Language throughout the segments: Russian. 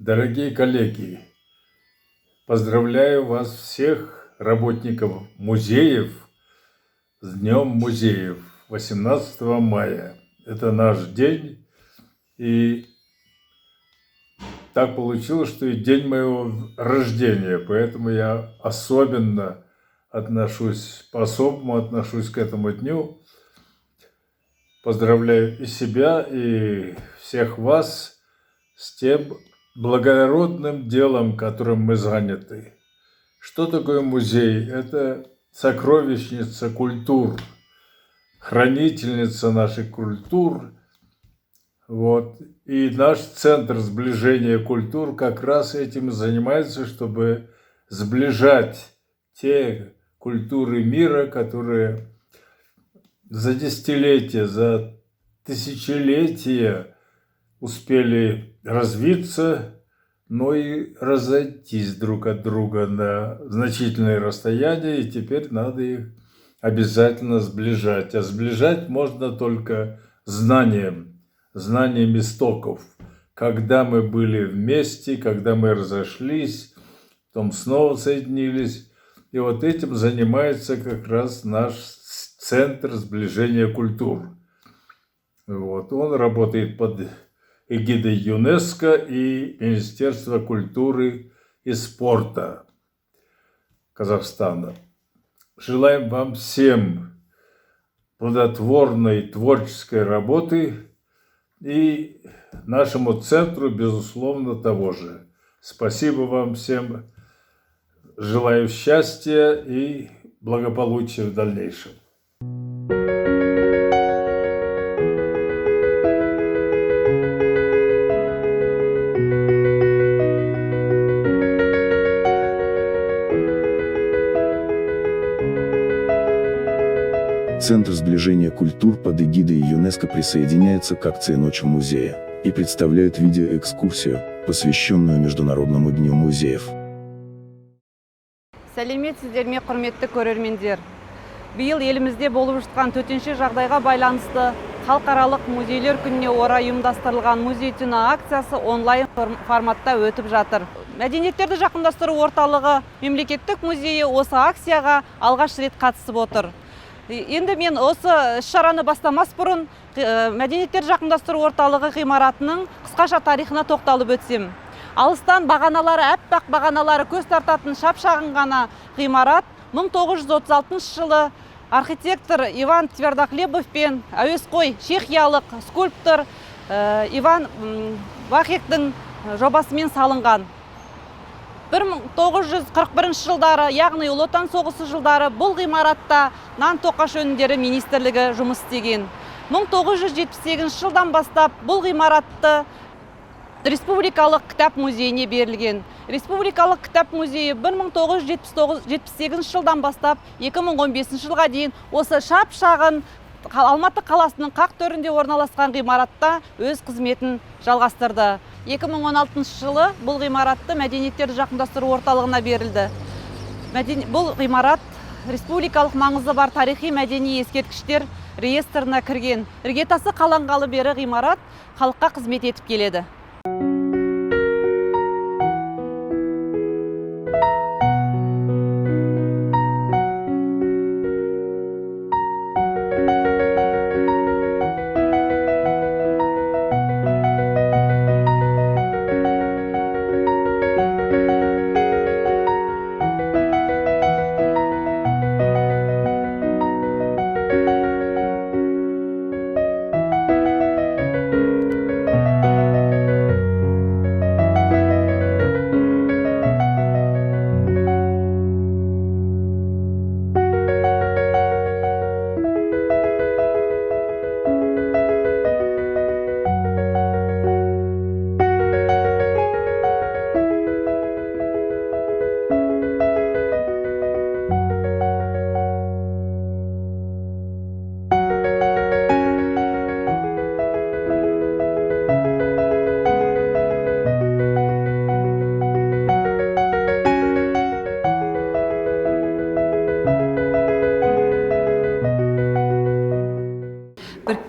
Дорогие коллеги, поздравляю вас всех, работников музеев, с Днем музеев 18 мая. Это наш день, и так получилось, что и день моего рождения, поэтому я особенно по-особому отношусь к этому дню. Поздравляю и себя, и всех вас с тем благородным делом, которым мы заняты. Что такое музей? Это сокровищница культур, хранительница наших культур. И наш центр сближения культур как раз этим и занимается, чтобы сближать те культуры мира, которые за десятилетия, за тысячелетия успели развиться, но и разойтись друг от друга на значительное расстояние, и теперь надо их обязательно сближать. А сближать можно только знанием истоков. Когда мы были вместе, когда мы разошлись, потом снова соединились. И вот этим занимается как раз наш Центр сближения культур. Он работает под эгидой ЮНЕСКО и Министерства культуры и спорта Казахстана. Желаем вам всем плодотворной творческой работы и нашему центру, безусловно, того же. Спасибо вам всем. Желаю счастья и благополучия в дальнейшем. Центр сближения культур под эгидой ЮНЕСКО присоединяется к акции «Ночь в музее» и представляет видеоэкскурсию, посвященную Международному дню музеев. Сәлеметсіздер ме, құрметті көрермендер. Биыл елімізде болып жатқан төтенше жағдайға байланысты халықаралық музейлер күніне орай ұйымдастырылған музей түні акциясы онлайн форматта өтіп жатыр. Мәдениеттерді жақындастыру орталығы мемлекеттік музейі осы акцияға алғаш рет қатысып отыр. Енді мен осы шараны бастамас бұрын мәдениеттер жақындастыру орталығы ғимаратының қысқаша тарихына тоқталып өтсем. Алыстан бағаналары, әппақ бағаналары көз тартатын шапшағын ғана ғимарат 1936 жылы архитектор Иван Твердохлебов пен әуесқой чехиялық скульптор Иван Вахектің жобасымен салынған. 1941 жылдары, яғни Ұлы Отан соғысы жылдары бұл ғимаратта нан тоқаш өнімдері министрлігі жұмыс істеген. 1978 жылдан бастап бұл ғимаратты Республикалық кітап музейіне берілген. Республикалық кітап музейі 1978 жылдан бастап 2015 жылға дейін осы шап-шағын Алматы қаласының қақ төрінде орналасқан ғимаратта өз қызметін жалғастырды. 2016 жылы бұл ғимаратты мәдениеттерді жақындастыру орталығына берілді. Бұл ғимарат республикалық маңызы бар тарихи мәдени ескерткіштер реестріне кірген. Іргетасы қаланғалы бері ғимарат халыққа қызмет етіп келеді.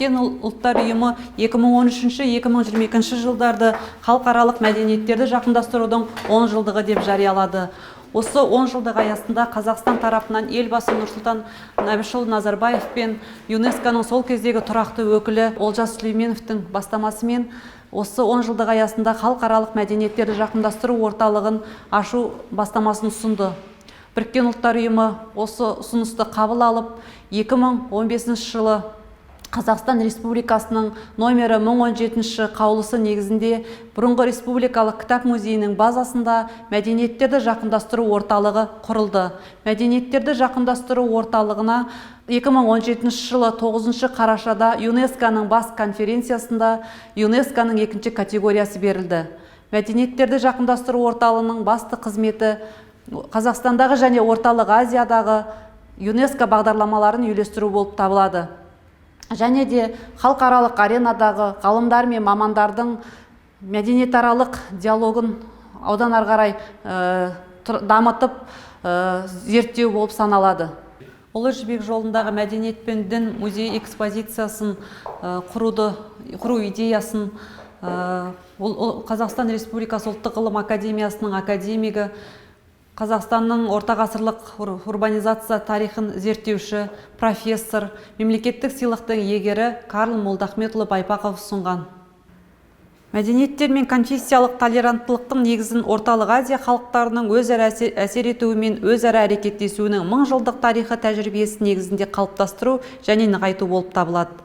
Біріккен ұлттар ұйымы 2013-2022 жылдарды халықаралық мәдениеттерді жақындастырудың 10 жылдығы деп жариялады. Осы 10 жылдық аясында Қазақстан тарапынан елбасы Нұрсұлтан Әбішұлы Назарбаев пен ЮНЕСКО-ның сол кездегі тұрақты өкілі Олжас Сүлейменовтің бастамасымен осы 10 жылдық аясында халықаралық мәдениеттерді жақындастыру орталығын ашу бастамасын ұсынды. Біріккен ұлттар ұйымы осы ұсынысты қабыл алып, 2015 жылы Қазақстан Республикасының номері 1017 қаулысы негізінде бұрынғы республикалық кітап музейінің базасында мәдениеттерді жақындастыру орталығы құрылды. Мәдениеттерді жақындастыру орталығына 2017 жылы 9 қарашада ЮНЕСКО-ның бас конференциясында ЮНЕСКО-ның 2 категориясы берілді. Мәдениеттерді жақындастыру орталығының басты қызметі Қазақстандағы және орталық Азиядағы ЮНЕСКО бағдарламаларын үйлестіру болып табылады. Және де халықаралық аренадағы ғалымдар мен мамандардың мәдениетаралық диалогын одан ары қарай дамытып зерттеу болып саналады. Ұлы жібек жолындағы мәдениет пен дін музей экспозициясын құру идеясын Қазақстан Республикасы ұлттық ғылым академиясының академигі, Қазақстанның ортағасырлық урбанизация тарихын зерттеуші, профессор, мемлекеттік сыйлықтың иегері Карл Молдахметұлы Байпақов ұсынған. Мәдениеттер мен конфессиялық толеранттылықтың негізін орталық Азия халықтарының өзара әсер етуі мен өзара әрекеттесуінің 1000 жылдық тарихы тәжірибесі негізінде қалыптастыру және нығайту болып табылады.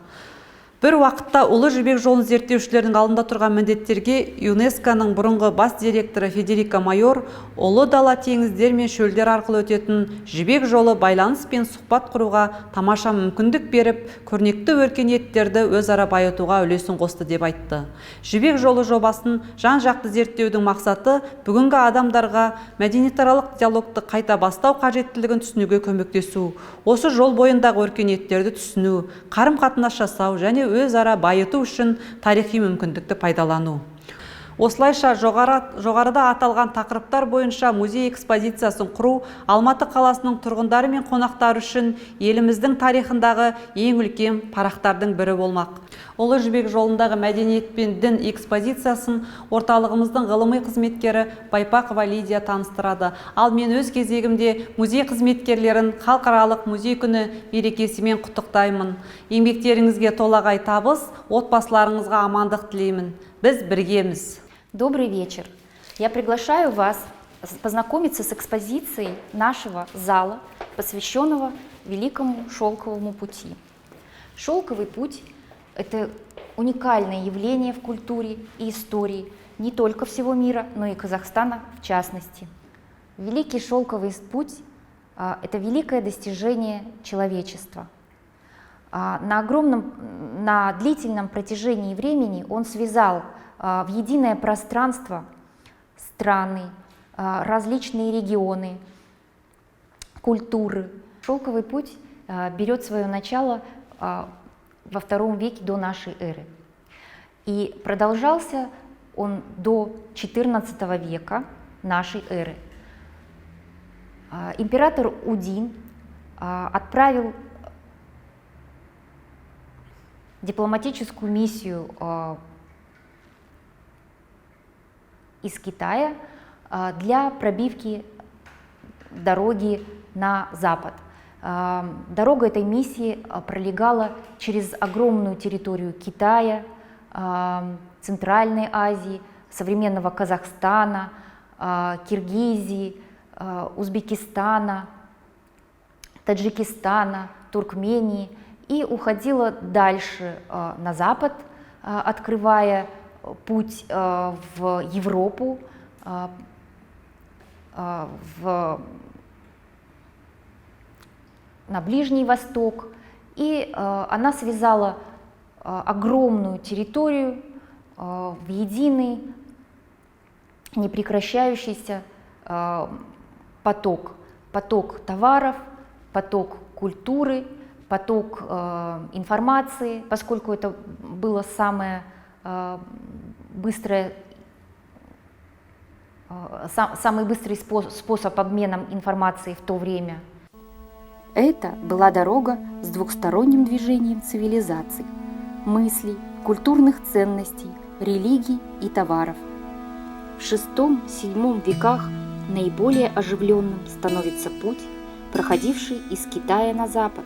Бір уақытта Ұлы жібек жолын зерттеушілердің алдында тұрған міндеттерге ЮНЕСКО-ның бұрынғы бас директоры Федерика Майор ұлы дала теңіздер мен шөлдер арқылы өтетін жібек жолы байланыс пен сұхбат құруға тамаша мүмкіндік беріп, көрнекті өркениеттерді өзара байытуға үлесін қосты деп айтты. Жібек жолы жобасын жан-жақты зерттеудің мақсаты бүгінгі адамдарға мәдениетаралық диалогты қайта бастау қажеттілігін түсінуге көмектесу, осы жол бойындағы өркениеттерді түсіну, қарым-қатынас жасау және өзара байыту үшін тарихи мүмкіндікті пайдалану. Осылайша жоғарыда аталған тақырыптар бойынша музей экспозициясын құру Алматы қаласының тұрғындары мен қонақтары үшін еліміздің тарихындағы ең үлкен парақтардың бірі болмақ. Ұлы жібек жолындағы мәдениет пен дін экспозициясын орталығымыздың ғылыми қызметкері Байпақова Лидия таныстырады. Ал мен өз кезегімде музей қызметкерлерін халықаралық музей күні мерекесімен құттықтаймын. Еңбектеріңізге толағай табыс, отбасыларыңызға амандық тілеймін. Біз біргеміз. Добрый вечер. Я приглашаю вас познакомиться с экспозицией нашего зала, посвященного Великому Шелковому пути. Шелковый путь – это уникальное явление в культуре и истории не только всего мира, но и Казахстана в частности. Великий Шелковый путь – это великое достижение человечества. На длительном протяжении времени он связал в единое пространство страны, различные регионы, культуры. Шелковый путь берет свое начало во II веке до нашей эры. И продолжался он до XIV века нашей эры. Император Удин отправил дипломатическую миссию из Китая для пробивки дороги на запад. Дорога этой миссии пролегала через огромную территорию Китая, Центральной Азии, современного Казахстана, Киргизии, Узбекистана, Таджикистана, Туркмении и уходила дальше на запад, открывая путь в Европу, на Ближний Восток. И она связала огромную территорию в единый, непрекращающийся поток. Поток товаров, поток культуры, поток информации, поскольку это было самый быстрый способ обмена информацией в то время. Это была дорога с двухсторонним движением цивилизаций. мыслей, культурных ценностей, религий и товаров. В VI-VII веках наиболее оживленным становится путь, проходивший из Китая на запад,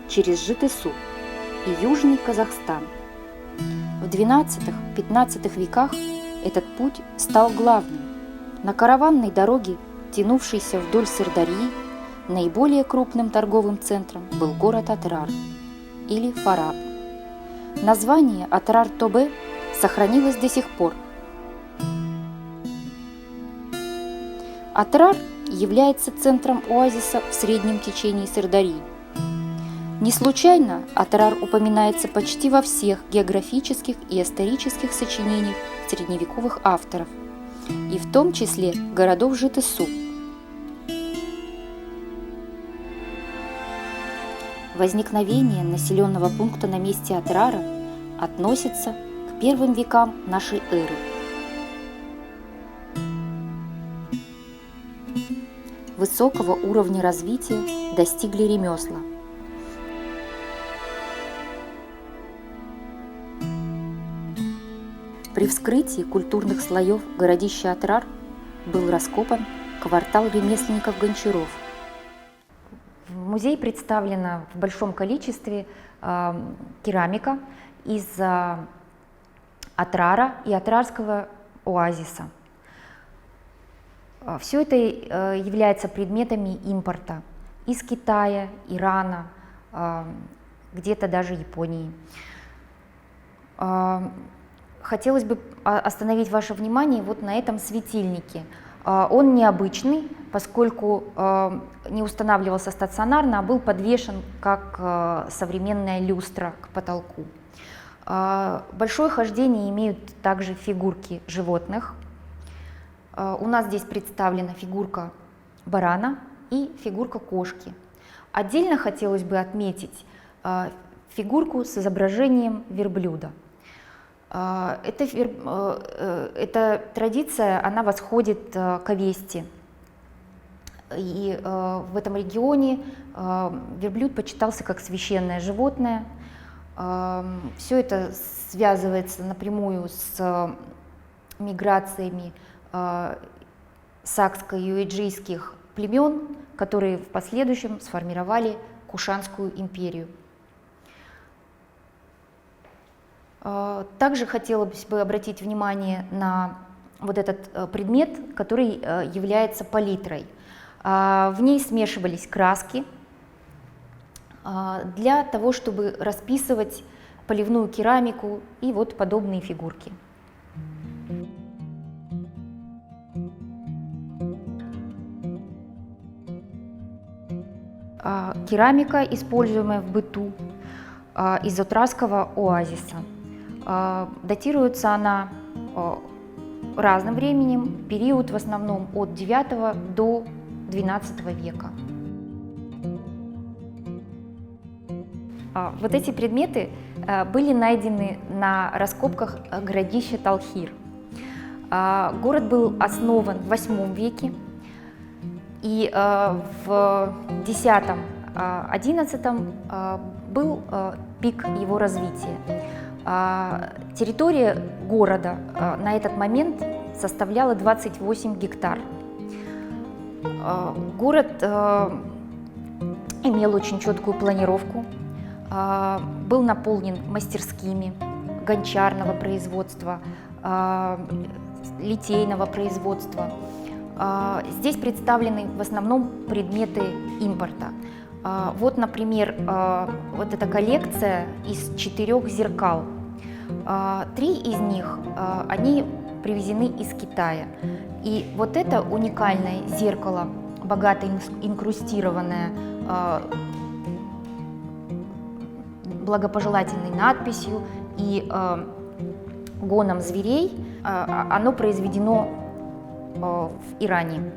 через Житесу и Южный Казахстан. В XII-XV веках этот путь стал главным. На караванной дороге, тянувшейся вдоль Сырдарьи, наиболее крупным торговым центром был город Атрар или Фараб. Название Атрар-Тобе сохранилось до сих пор. Атрар является центром оазиса в среднем течении Сырдарьи. Не случайно Атрар упоминается почти во всех географических и исторических сочинениях средневековых авторов, и в том числе городов Житесу. Возникновение населенного пункта на месте Атрара относится к первым векам нашей эры. Высокого уровня развития достигли ремесла. При вскрытии культурных слоев городища Атрар был раскопан квартал ремесленников-гончаров. В музее представлена в большом количестве керамика из Атрара и Атрарского оазиса. Все это является предметами импорта из Китая, Ирана, где-то даже Японии. Хотелось бы остановить ваше внимание вот на этом светильнике. Он необычный, поскольку не устанавливался стационарно, а был подвешен как современная люстра к потолку. Большое хождение имеют также фигурки животных. У нас здесь представлена фигурка барана и фигурка кошки. Отдельно хотелось бы отметить фигурку с изображением верблюда. Эта традиция, она восходит к Авесте. И в этом регионе верблюд почитался как священное животное. Все это связывается напрямую с миграциями сакско-юэджийских племен, которые в последующем сформировали Кушанскую империю. Также хотелось бы обратить внимание на вот этот предмет, который является палитрой. В ней смешивались краски для того, чтобы расписывать поливную керамику и вот подобные фигурки. Керамика, используемая в быту, из Атрарского оазиса. Датируется она разным временем, период в основном от IX до XII века. Вот эти предметы были найдены на раскопках городища Талхир. Город был основан в VIII веке, и в X-XI был пик его развития. Территория города на этот момент составляла 28 гектар. Город имел очень четкую планировку, был наполнен мастерскими гончарного производства, литейного производства. Здесь представлены в основном предметы импорта. Вот, например, вот эта коллекция из 4 зеркал. 3 из них, они привезены из Китая. И вот это уникальное зеркало, богато инкрустированное благопожелательной надписью и гоном зверей, оно произведено в Иране.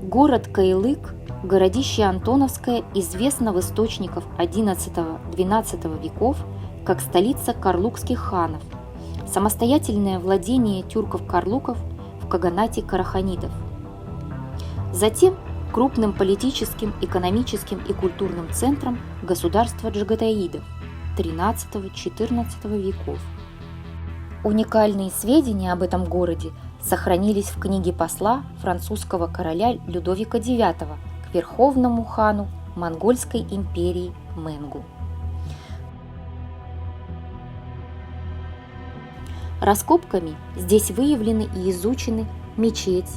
Город Каилык, городище Антоновское, известно в источниках XI-XII веков как столица карлукских ханов, самостоятельное владение тюрков-карлуков в каганате караханидов. Затем крупным политическим, экономическим и культурным центром государства джагатаидов XIII-XIV веков. Уникальные сведения об этом городе сохранились в книге посла французского короля Людовика IX к верховному хану Монгольской империи Менгу. Раскопками здесь выявлены и изучены мечеть,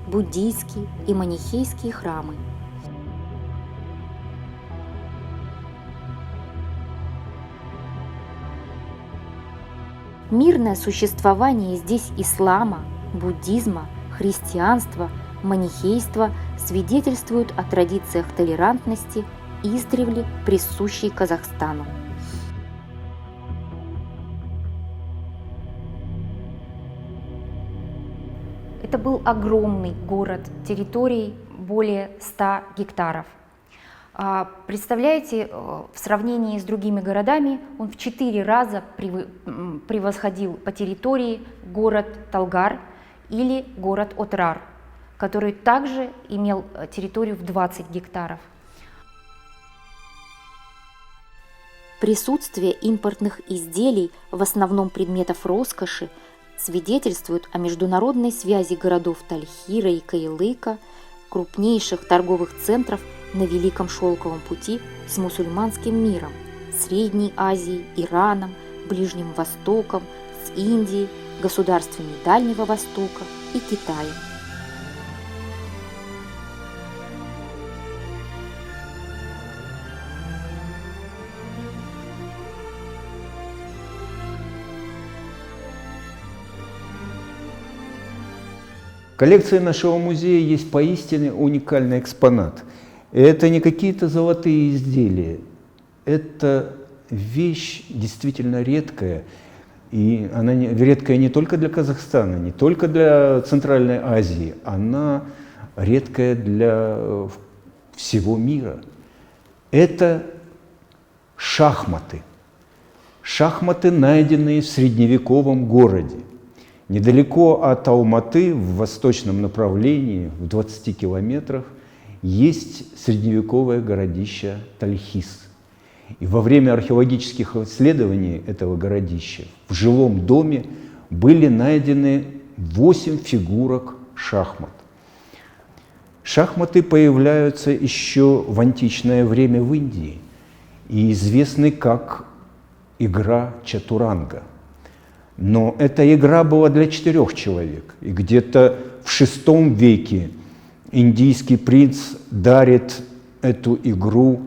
буддийские и манихейские храмы. Мирное существование здесь ислама, буддизма, христианства, манихейства свидетельствуют о традициях толерантности, издревле присущей Казахстану. Это был огромный город территорией более 100 гектаров. Представляете, в сравнении с другими городами он в 4 раза превосходил по территории город Талгар или город Отрар, который также имел территорию в 20 гектаров. Присутствие импортных изделий, в основном предметов роскоши, свидетельствует о международной связи городов Тальхира и Каилыка, крупнейших торговых центров на Великом Шелковом пути с мусульманским миром, Средней Азией, Ираном, Ближним Востоком, с Индией, государствами Дальнего Востока и Китаем. В коллекции нашего музея есть поистине уникальный экспонат. Это не какие-то золотые изделия, это вещь действительно редкая. И она редкая не только для Казахстана, не только для Центральной Азии, она редкая для всего мира. Это шахматы. Шахматы, найденные в средневековом городе. Недалеко от Алматы, в восточном направлении, в 20 километрах, есть средневековое городище Тальхис. И во время археологических исследований этого городища в жилом доме были найдены 8 фигурок шахмат. Шахматы появляются еще в античное время в Индии и известны как игра чатуранга. Но эта игра была для 4 человек. И где-то в VI веке индийский принц дарит эту игру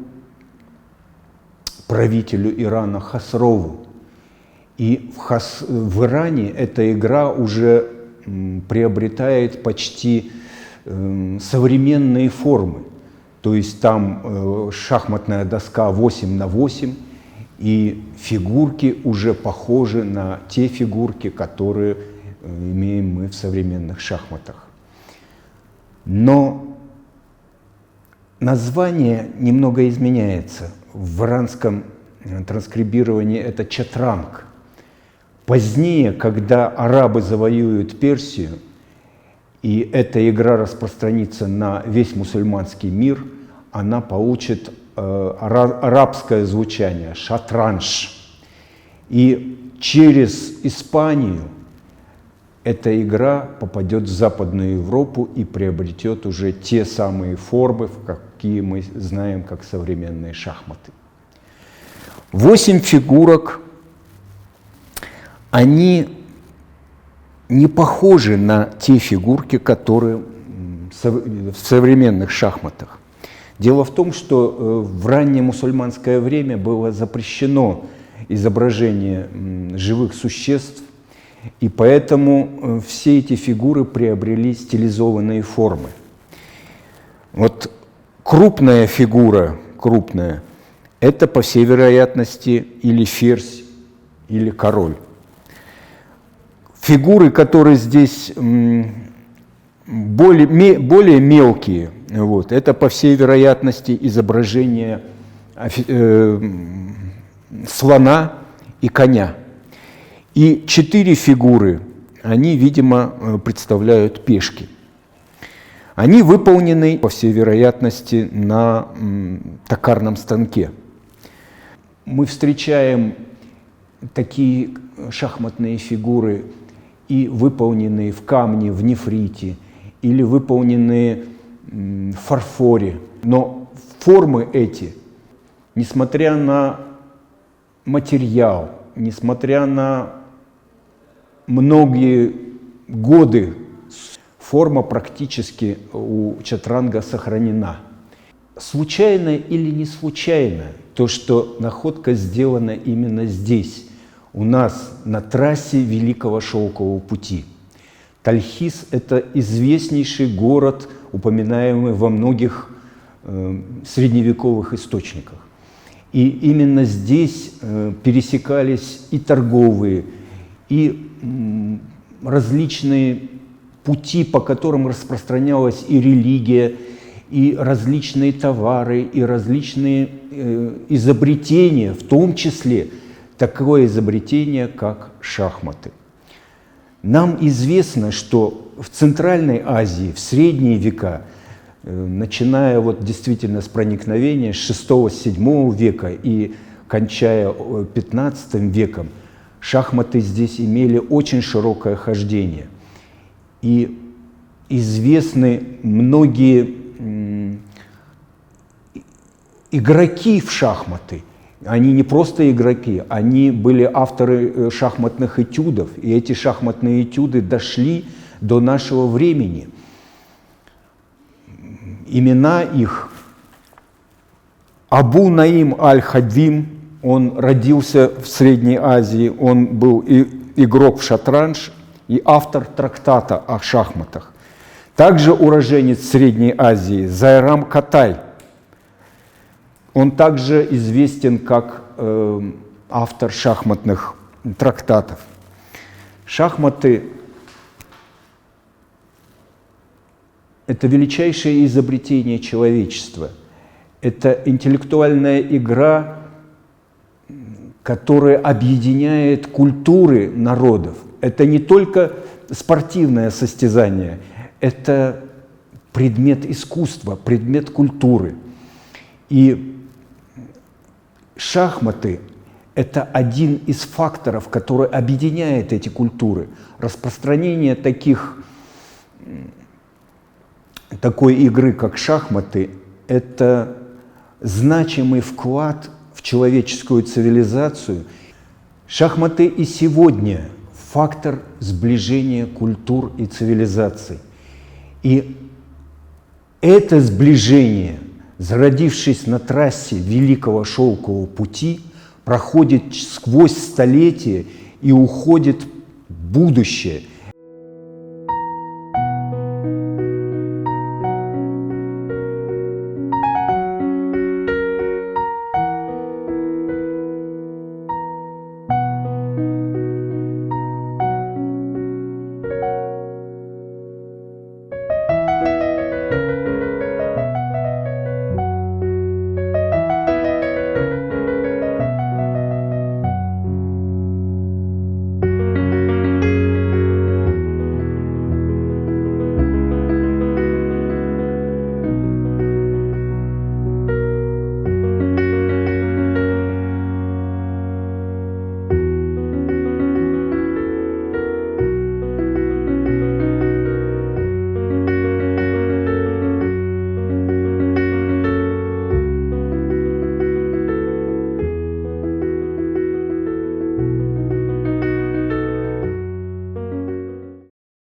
правителю Ирана Хасрову. И в Иране эта игра уже приобретает почти современные формы. То есть там шахматная доска 8 на 8, и фигурки уже похожи на те фигурки, которые имеем мы в современных шахматах. Но название немного изменяется. В иранском транскрибировании это чатранг. Позднее, когда арабы завоюют Персию, и эта игра распространится на весь мусульманский мир, она получит арабское звучание шатранж. И через Испанию эта игра попадет в Западную Европу и приобретет уже те самые формы, какие мы знаем как современные шахматы. 8 фигурок, они не похожи на те фигурки, которые в современных шахматах. Дело в том, что в раннее мусульманское время было запрещено изображение живых существ, и поэтому все эти фигуры приобрели стилизованные формы. Вот крупная фигура, это, по всей вероятности, или ферзь, или король. Фигуры, которые здесь более мелкие, вот, это, по всей вероятности, изображение слона и коня. И 4 фигуры, они, видимо, представляют пешки. Они выполнены, по всей вероятности, на токарном станке. Мы встречаем такие шахматные фигуры и выполненные в камне, в нефрите, или выполненные в фарфоре. Но формы эти, несмотря на материал, несмотря на многие годы, форма практически у чатуранга сохранена. Случайно или не случайно то, что находка сделана именно здесь, у нас на трассе Великого Шелкового пути. Талхиз – это известнейший город, упоминаемый во многих средневековых источниках. И именно здесь пересекались и торговые, и различные пути, по которым распространялась и религия, и различные товары, и различные изобретения, в том числе такое изобретение, как шахматы. Нам известно, что в Центральной Азии в средние века, начиная вот действительно с проникновения с VI-VII века и кончая XV веком, шахматы здесь имели очень широкое хождение. И известны многие игроки в шахматы. Они не просто игроки, они были авторы шахматных этюдов. И эти шахматные этюды дошли до нашего времени. Имена их: Абу Наим аль-Хадвим, он родился в Средней Азии, он был и игрок в шатранж, и автор трактата о шахматах. Также уроженец Средней Азии Зайрам Катай. Он также известен как автор шахматных трактатов. Шахматы – это величайшее изобретение человечества. Это интеллектуальная игра, которая объединяет культуры народов. Это не только спортивное состязание, это предмет искусства, предмет культуры. И шахматы – это один из факторов, который объединяет эти культуры. Распространение такой игры, как шахматы, это значимый вклад в человеческую цивилизацию. Шахматы и сегодня фактор сближения культур и цивилизаций. И это сближение, зародившись на трассе Великого Шелкового пути, проходит сквозь столетия и уходит в будущее.